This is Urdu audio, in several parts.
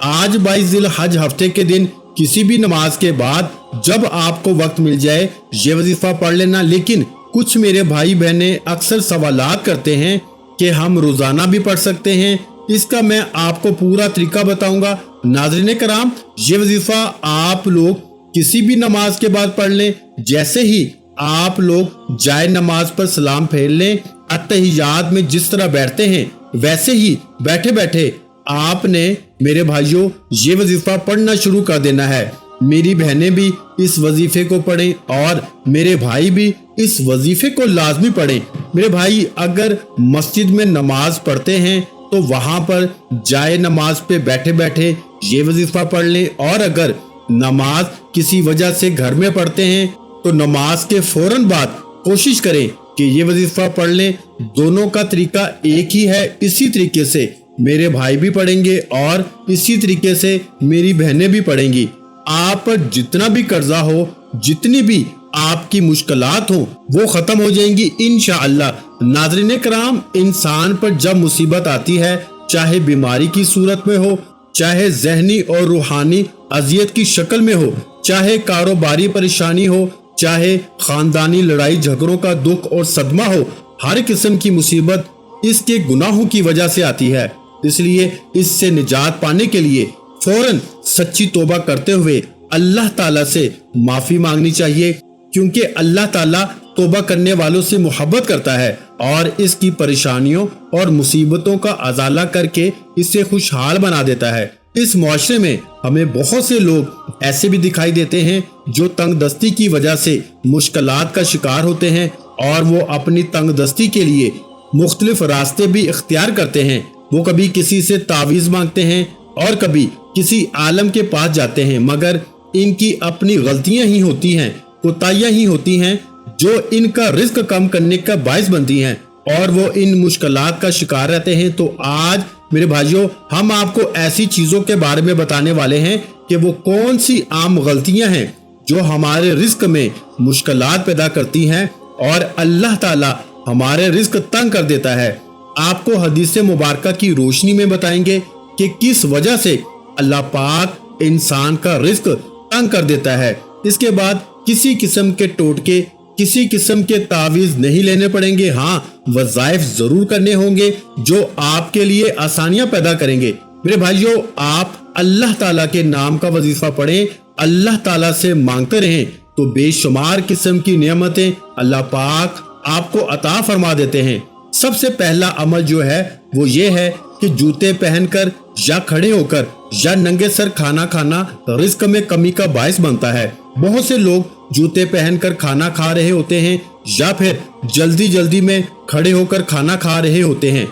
آج 22 ذی الحج ہفتے کے دن کسی بھی نماز کے بعد جب آپ کو وقت مل جائے یہ وظیفہ پڑھ لینا۔ لیکن کچھ میرے بھائی بہنیں اکثر سوالات کرتے ہیں کہ ہم روزانہ بھی پڑھ سکتے ہیں، اس کا میں آپ کو پورا طریقہ بتاؤں گا۔ ناظرین کرام، یہ وظیفہ آپ لوگ کسی بھی نماز کے بعد پڑھ لیں۔ جیسے ہی آپ لوگ جائے نماز پر سلام پھیر لیں، اتحیات میں جس طرح بیٹھتے ہیں ویسے ہی بیٹھے بیٹھے آپ نے میرے بھائیوں یہ وظیفہ پڑھنا شروع کر دینا ہے۔ میری بہنیں بھی اس وظیفے کو پڑھیں اور میرے بھائی بھی اس وظیفے کو لازمی پڑھیں۔ میرے بھائی اگر مسجد میں نماز پڑھتے ہیں تو وہاں پر جائے نماز پہ بیٹھے بیٹھے یہ وظیفہ پڑھ لیں، اور اگر نماز کسی وجہ سے گھر میں پڑھتے ہیں تو نماز کے فوراً بعد کوشش کریں کہ یہ وظیفہ پڑھ لیں۔ دونوں کا طریقہ ایک ہی ہے، اسی طریقے سے میرے بھائی بھی پڑھیں گے اور اسی طریقے سے میری بہنیں بھی پڑھیں گی۔ آپ پر جتنا بھی قرضہ ہو، جتنی بھی آپ کی مشکلات ہوں، وہ ختم ہو جائیں گی انشاءاللہ۔ ناظرین کرام، انسان پر جب مصیبت آتی ہے، چاہے بیماری کی صورت میں ہو، چاہے ذہنی اور روحانی اذیت کی شکل میں ہو، چاہے کاروباری پریشانی ہو، چاہے خاندانی لڑائی جھگڑوں کا دکھ اور صدمہ ہو، ہر قسم کی مصیبت اس کے گناہوں کی وجہ سے آتی ہے۔ اس لیے اس سے نجات پانے کے لیے فوراً سچی توبہ کرتے ہوئے اللہ تعالیٰ سے معافی مانگنی چاہیے، کیونکہ اللہ تعالیٰ توبہ کرنے والوں سے محبت کرتا ہے اور اس کی پریشانیوں اور مصیبتوں کا ازالہ کر کے اسے خوشحال بنا دیتا ہے۔ اس معاشرے میں ہمیں بہت سے لوگ ایسے بھی دکھائی دیتے ہیں جو تنگ دستی کی وجہ سے مشکلات کا شکار ہوتے ہیں، اور وہ اپنی تنگ دستی کے لیے مختلف راستے بھی اختیار کرتے ہیں۔ وہ کبھی کسی سے تعویذ مانگتے ہیں اور کبھی کسی عالم کے پاس جاتے ہیں، مگر ان کی اپنی غلطیاں ہی ہوتی ہیں، کوتاہیاں ہی ہوتی ہیں جو ان کا رزق کم کرنے کا باعث بنتی ہیں، اور وہ ان مشکلات کا شکار رہتے ہیں۔ تو آج میرے بھائیوں، ہم آپ کو ایسی چیزوں کے بارے میں بتانے والے ہیں کہ وہ کون سی عام غلطیاں ہیں جو ہمارے رزق میں مشکلات پیدا کرتی ہیں اور اللہ تعالیٰ ہمارے رزق تنگ کر دیتا ہے۔ آپ کو حدیث مبارکہ کی روشنی میں بتائیں گے کہ کس وجہ سے اللہ پاک انسان کا رزق تنگ کر دیتا ہے۔ اس کے بعد کسی قسم کے ٹوٹکے، کسی قسم کے تعویذ نہیں لینے پڑیں گے، ہاں وظائف ضرور کرنے ہوں گے جو آپ کے لیے آسانیاں پیدا کریں گے۔ میرے بھائیوں، آپ اللہ تعالیٰ کے نام کا وظیفہ پڑھیں، اللہ تعالیٰ سے مانگتے رہیں تو بے شمار قسم کی نعمتیں اللہ پاک آپ کو عطا فرما دیتے ہیں۔ سب سے پہلا عمل جو ہے وہ یہ ہے کہ جوتے پہن کر یا کھڑے ہو کر یا ننگے سر کھانا کھانا رزق میں کمی کا باعث بنتا ہے۔ بہت سے لوگ جوتے پہن کر کھانا کھا رہے ہوتے ہیں یا پھر جلدی جلدی میں کھڑے ہو کر کھانا کھا رہے ہوتے ہیں۔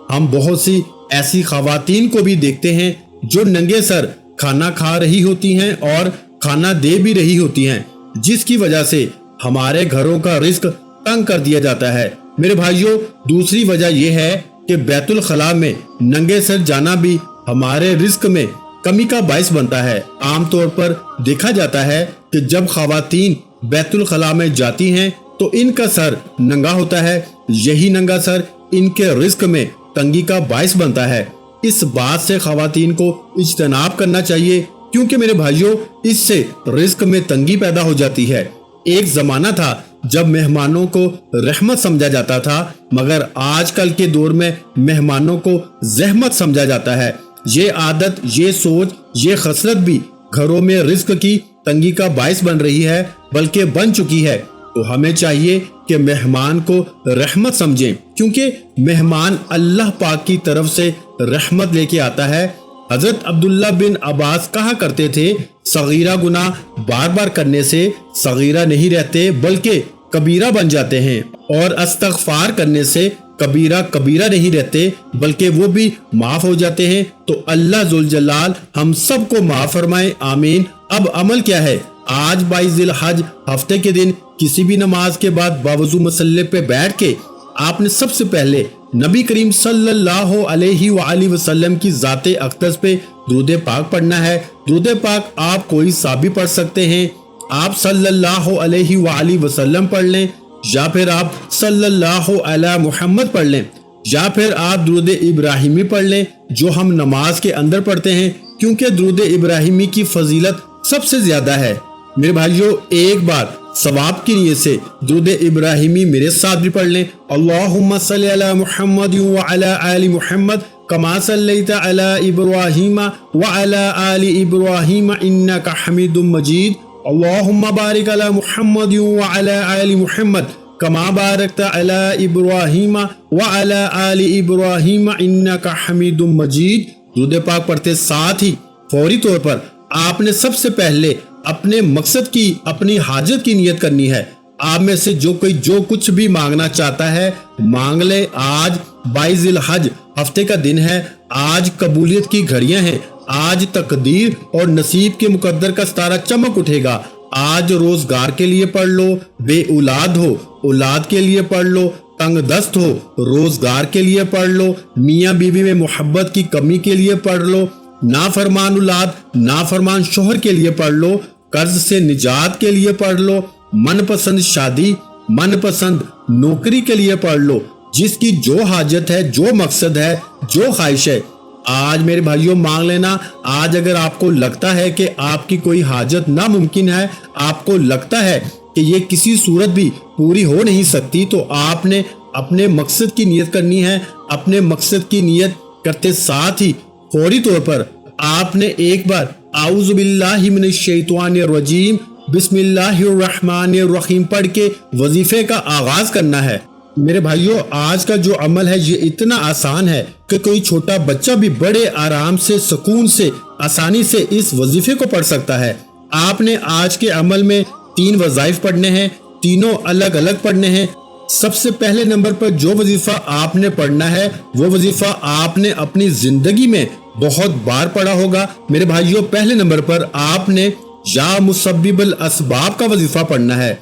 ہم بہت سی ایسی خواتین کو بھی دیکھتے ہیں جو ننگے سر کھانا کھا رہی ہوتی ہیں اور کھانا دے بھی رہی ہوتی ہیں، جس کی وجہ سے ہمارے گھروں کا رزق تنگ کر دیا جاتا ہے۔ میرے بھائیوں، دوسری وجہ یہ ہے کہ بیت الخلاء میں ننگے سر جانا بھی ہمارے رزق میں کمی کا باعث بنتا ہے۔ عام طور پر دیکھا جاتا ہے کہ جب خواتین بیت الخلاء میں جاتی ہیں تو ان کا سر ننگا ہوتا ہے، یہی ننگا سر ان کے رزق میں تنگی کا باعث بنتا ہے۔ اس بات سے خواتین کو اجتناب کرنا چاہیے، کیونکہ میرے بھائیوں اس سے رزق میں تنگی پیدا ہو جاتی ہے۔ ایک زمانہ تھا جب مہمانوں کو رحمت سمجھا جاتا تھا، مگر آج کل کے دور میں مہمانوں کو زحمت سمجھا جاتا ہے۔ یہ عادت، یہ سوچ، یہ خصلت بھی گھروں میں رزق کی تنگی کا باعث بن رہی ہے، بلکہ بن چکی ہے۔ تو ہمیں چاہیے کہ مہمان کو رحمت سمجھیں، کیونکہ مہمان اللہ پاک کی طرف سے رحمت لے کے آتا ہے۔ حضرت عبداللہ بن عباس کہا کرتے تھے، صغیرہ گناہ بار بار کرنے سے صغیرہ نہیں رہتے بلکہ کبیرہ بن جاتے ہیں، اور استغفار کرنے سے کبیرہ کبیرہ نہیں رہتے بلکہ وہ بھی معاف ہو جاتے ہیں۔ تو اللہ ذوالجلال ہم سب کو معاف فرمائے، آمین۔ اب عمل کیا ہے؟ آج 22 ذی الحج ہفتے کے دن کسی بھی نماز کے بعد باوضو مصلی پہ بیٹھ کے آپ نے سب سے پہلے نبی کریم صلی اللہ علیہ وآلہ وسلم کی ذات اقدس پہ درود پاک پڑھنا ہے۔ درود پاک آپ کوئی سا بھی پڑھ سکتے ہیں، آپ صلی اللہ علیہ وآلہ وسلم پڑھ لیں، یا پھر آپ صلی اللہ علی محمد پڑھ لیں، یا پھر آپ درود ابراہیمی پڑھ لیں جو ہم نماز کے اندر پڑھتے ہیں، کیونکہ درود ابراہیمی کی فضیلت سب سے زیادہ ہے۔ میرے بھائیوں، ایک بار ثواب کی نیت سے درود ابراہیمی میرے ساتھ بھی پڑھ لیں۔ اللہم صلی علی محمد وعلی آل محمد کما صلیت علی ابراہیم وعلی آل ابراہیم انک حمید مجید۔ اللہم بارک علی محمد وعلی آل محمد کما بارکت علی ابراہیم وعلی آل ابراہیم انک حمید مجید۔ درود پاک پڑھتے ساتھ ہی فوری طور پر آپ نے سب سے پہلے اپنے مقصد کی، اپنی حاجت کی نیت کرنی ہے۔ آپ میں سے جو کوئی جو کچھ بھی مانگنا چاہتا ہے مانگ لے۔ آج 22 ذی الحج ہفتے کا دن ہے۔ آج قبولیت کی گھڑیاں ہیں۔ آج تقدیر اور نصیب کے مقدر کا ستارہ چمک اٹھے گا۔ آج روزگار کے لیے پڑھ لو، بے اولاد ہو اولاد کے لیے پڑھ لو، تنگ دست ہو روزگار کے لیے پڑھ لو، میاں بیوی میں محبت کی کمی کے لیے پڑھ لو، نافرمان اولاد نافرمان شوہر کے لیے پڑھ لو، قرض سے نجات کے لیے پڑھ لو، من پسند شادی من پسند نوکری کے لیے پڑھ لو۔ جس کی جو حاجت ہے، جو مقصد ہے، جو خواہش ہے، آج میرے بھائیوں مانگ لینا۔ آج اگر آپ کو لگتا ہے کہ آپ کی کوئی حاجت ناممکن ہے، آپ کو لگتا ہے کہ یہ کسی صورت بھی پوری ہو نہیں سکتی، تو آپ نے اپنے مقصد کی نیت کرنی ہے۔ اپنے مقصد کی نیت کرتے ساتھ ہی فوری طور پر آپ نے ایک بار اعوذ باللہ من الشیطان الرجیم بسم اللہ الرحمن الرحیم پڑھ کے وظیفے کا آغاز کرنا ہے۔ میرے بھائیوں، آج کا جو عمل ہے یہ اتنا آسان ہے کہ کوئی چھوٹا بچہ بھی بڑے آرام سے، سکون سے، آسانی سے اس وظیفے کو پڑھ سکتا ہے۔ آپ نے آج کے عمل میں 3 وظائف پڑھنے ہیں، تینوں الگ الگ پڑھنے ہیں۔ سب سے پہلے نمبر پر جو وظیفہ آپ نے پڑھنا ہے وہ وظیفہ آپ نے اپنی زندگی میں بہت بار پڑھا ہوگا۔ میرے بھائیوں، پہلے نمبر پر آپ نے یا مسبب الاسباب کا وظیفہ پڑھنا ہے۔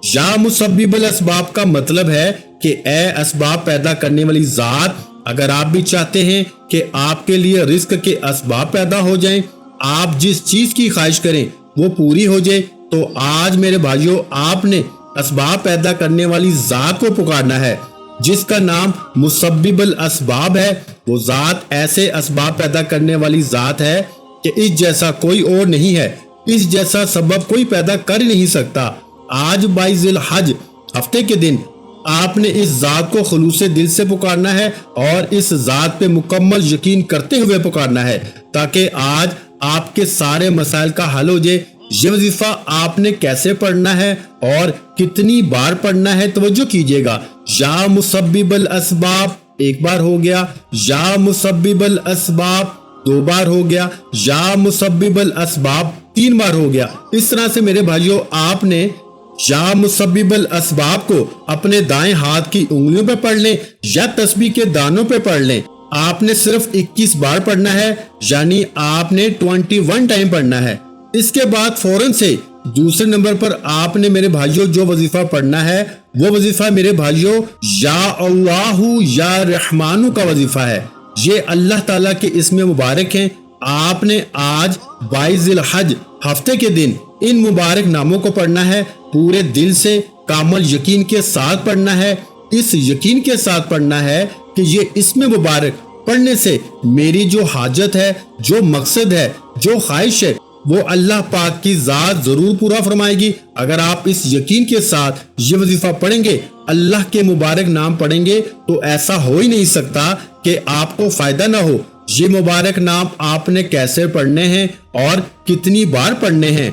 یا مسبب الاسباب کا مطلب ہے کہ اے اسباب پیدا کرنے والی ذات، اگر آپ بھی چاہتے ہیں کہ آپ کے لیے رزق کے اسباب پیدا ہو جائیں، آپ جس چیز کی خواہش کریں وہ پوری ہو جائے، تو آج میرے بھائیوں آپ نے اسباب پیدا کرنے والی ذات کو پکارنا ہے جس کا نام مسبب الاسباب ہے۔ وہ ذات ایسے اسباب پیدا کرنے والی ذات ہے کہ اس جیسا کوئی اور نہیں ہے، اس جیسا سبب کوئی پیدا کر ہی نہیں سکتا۔ آج 22 ذی الحج ہفتے کے دن آپ نے اس ذات کو خلوص دل سے پکارنا ہے اور اس ذات پہ مکمل یقین کرتے ہوئے پکارنا ہے تاکہ آج آپ کے سارے مسائل کا حل ہو جائے۔ یہ وظیفہ آپ نے کیسے پڑھنا ہے اور کتنی بار پڑھنا ہے، توجہ کیجئے گا۔ یا مسبب الاسباب ایک بار ہو گیا، یا مسبب الاسباب 2 بار ہو گیا، یا مسبب الاسباب 3 بار ہو گیا۔ اس طرح سے میرے بھائیوں آپ نے یا مسبب الاسباب کو اپنے دائیں ہاتھ کی انگلیوں پہ پڑھ لیں یا تسبیح کے دانوں پہ پڑھ لیں۔ آپ نے صرف 21 بار پڑھنا ہے، یعنی آپ نے 21 ٹائم پڑھنا ہے۔ اس کے بعد فوراً سے دوسرے نمبر پر آپ نے میرے بھائیوں جو وظیفہ پڑھنا ہے وہ وظیفہ میرے بھائیوں یا اللہ یا رحمانو کا وظیفہ ہے۔ یہ اللہ تعالیٰ کے اسم مبارک ہیں۔ آپ نے آج 22 ذی الحج ہفتے کے دن ان مبارک ناموں کو پڑھنا ہے، پورے دل سے کامل یقین کے ساتھ پڑھنا ہے۔ اس یقین کے ساتھ پڑھنا ہے کہ یہ اسم مبارک پڑھنے سے میری جو حاجت ہے، جو مقصد ہے، جو خواہش ہے، وہ اللہ پاک کی ذات ضرور پورا فرمائے گی۔ اگر آپ اس یقین کے ساتھ یہ وظیفہ پڑھیں گے، اللہ کے مبارک نام پڑھیں گے، تو ایسا ہو ہی نہیں سکتا کہ آپ کو فائدہ نہ ہو۔ یہ مبارک نام آپ نے کیسے پڑھنے ہیں اور کتنی بار پڑھنے ہیں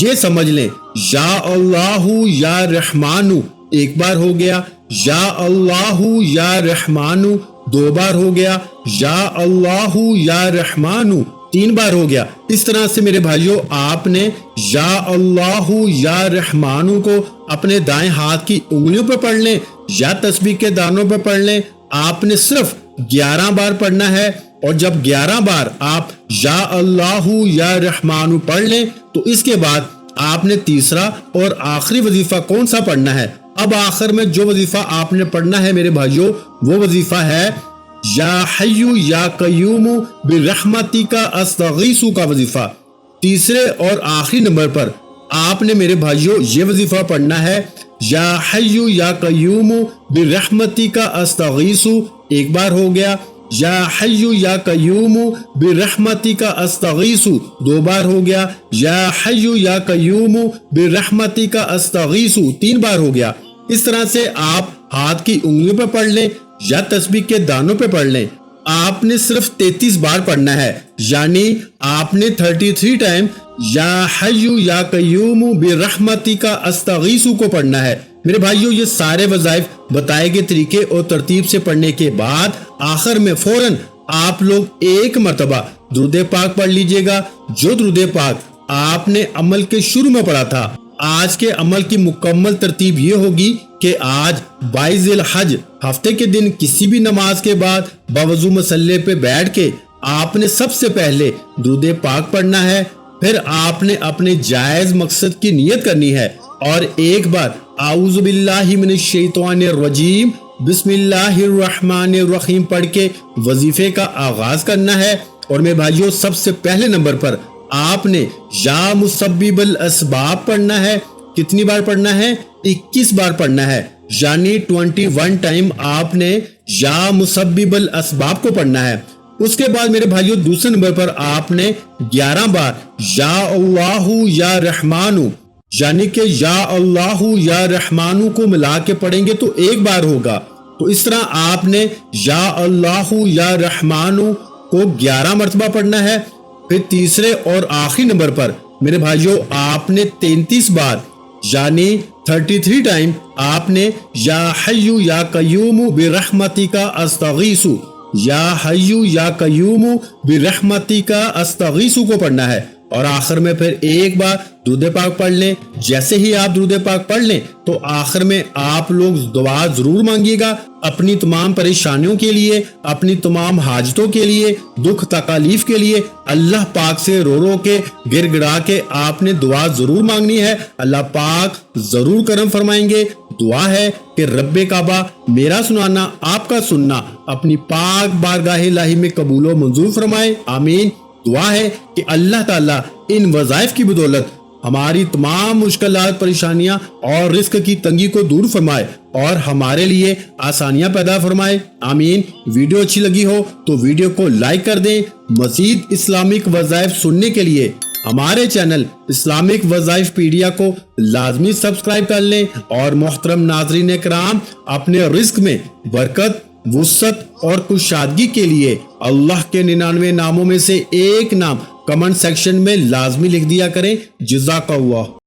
یہ سمجھ لیں۔ یا اللہ یا رحمانو 1 بار ہو گیا، یا اللہ یا رحمانو 2 بار ہو گیا، یا اللہ یا رحمانو 3 بار ہو گیا۔ اس طرح سے میرے بھائیوں آپ نے یا اللہ یا رحمانو کو اپنے دائیں ہاتھ کی انگلیوں پہ پڑھ لیں یا تسبیح کے دانوں پہ پڑھ لیں۔ آپ نے صرف 11 بار پڑھنا ہے، اور جب 11 بار آپ یا اللہ یا رحمانو پڑھ لیں تو اس کے بعد آپ نے تیسرا اور آخری وظیفہ کون سا پڑھنا ہے؟ اب آخر میں جو وظیفہ آپ نے پڑھنا ہے میرے بھائیوں وہ وظیفہ ہے یا حی یا قیوم برحمتک استغیث کا وظیفہ۔ تیسرے اور آخری نمبر پر آپ نے میرے بھائیوں یہ وظیفہ پڑھنا ہے یا حی یا قیوم برحمتک استغیث 1 بار ہو گیا، یا حی یا قیوم برحمتک استغیث 2 بار ہو گیا، یا حی یا قیوم برحمتک استغیث 3 بار ہو گیا۔ اس طرح سے آپ ہاتھ کی انگلیوں پہ پڑھ لیں یا تسبیح کے دانوں پہ پڑھ لیں۔ آپ نے صرف 33 بار پڑھنا ہے، یعنی آپ نے 33 ٹائم یا حی یا قیوم برحمتک استغیث کو پڑھنا ہے۔ میرے بھائیوں، یہ سارے وظائف بتائے گئے طریقے اور ترتیب سے پڑھنے کے بعد آخر میں فوراً آپ لوگ ایک مرتبہ درود پاک پڑھ لیجئے گا، جو درود پاک آپ نے عمل کے شروع میں پڑھا تھا۔ آج کے عمل کی مکمل ترتیب یہ ہوگی کہ آج 22 ذی الحج ہفتے کے دن کسی بھی نماز کے بعد باوضو مصلی پہ بیٹھ کے آپ نے سب سے پہلے درود پاک پڑھنا ہے، پھر آپ نے اپنے جائز مقصد کی نیت کرنی ہے اور ایک بار اعوذ باللہ من الشیطان الرجیم بسم اللہ الرحمن الرحیم پڑھ کے وظیفے کا آغاز کرنا ہے۔ اور میرے بھائیوں، سب سے پہلے نمبر پر آپ نے یا مسبب الاسباب پڑھنا ہے۔ کتنی بار پڑھنا ہے؟ 21 بار پڑھنا ہے، یعنی 21 ٹائم آپ نے یا مسبب الاسباب کو پڑھنا ہے۔ اس کے بعد میرے بھائیوں دوسرے نمبر پر آپ نے 11 بار یا اللہ یا رحمانو، یعنی کہ یا اللہ یا رحمانو کو ملا کے پڑھیں گے تو 1 بار ہوگا۔ تو اس طرح آپ نے یا اللہ یا رحمانو کو 11 مرتبہ پڑھنا ہے۔ پھر تیسرے اور آخری نمبر پر میرے بھائیوں آپ نے 33 بار یعنی 33 ٹائم آپ نے یا حی یا قیوم برحمتک استغیث، یا حی یا قیوم برحمتک استغیث کو پڑھنا ہے۔ اور آخر میں پھر ایک بار درود پاک پڑھ لیں۔ جیسے ہی آپ درود پاک پڑھ لیں تو آخر میں آپ لوگ دعا ضرور مانگیے گا اپنی تمام پریشانیوں کے لیے، اپنی تمام حاجتوں کے لیے، دکھ تکالیف کے لیے۔ اللہ پاک سے رو رو کے گر گڑا کے آپ نے دعا ضرور مانگنی ہے، اللہ پاک ضرور کرم فرمائیں گے۔ دعا ہے کہ رب کعبہ میرا سنانا آپ کا سننا اپنی پاک بارگاہ الہی میں قبول و منظور فرمائے، آمین۔ دعا ہے کہ اللہ تعالیٰ ان وظائف کی بدولت ہماری تمام مشکلات، پریشانیاں اور رزق کی تنگی کو دور فرمائے اور ہمارے لیے آسانیاں پیدا فرمائے، آمین۔ ویڈیو اچھی لگی ہو تو ویڈیو کو لائک کر دیں۔ مزید اسلامک وظائف سننے کے لیے ہمارے چینل اسلامک وظائف پیڈیا کو لازمی سبسکرائب کر لیں۔ اور محترم ناظرین کرام، اپنے رزق میں برکت، وسعت اور کشادگی کے لیے اللہ کے 99 ناموں میں سے ایک نام کمنٹ سیکشن میں لازمی لکھ دیا کریں۔ جزاک اللہ۔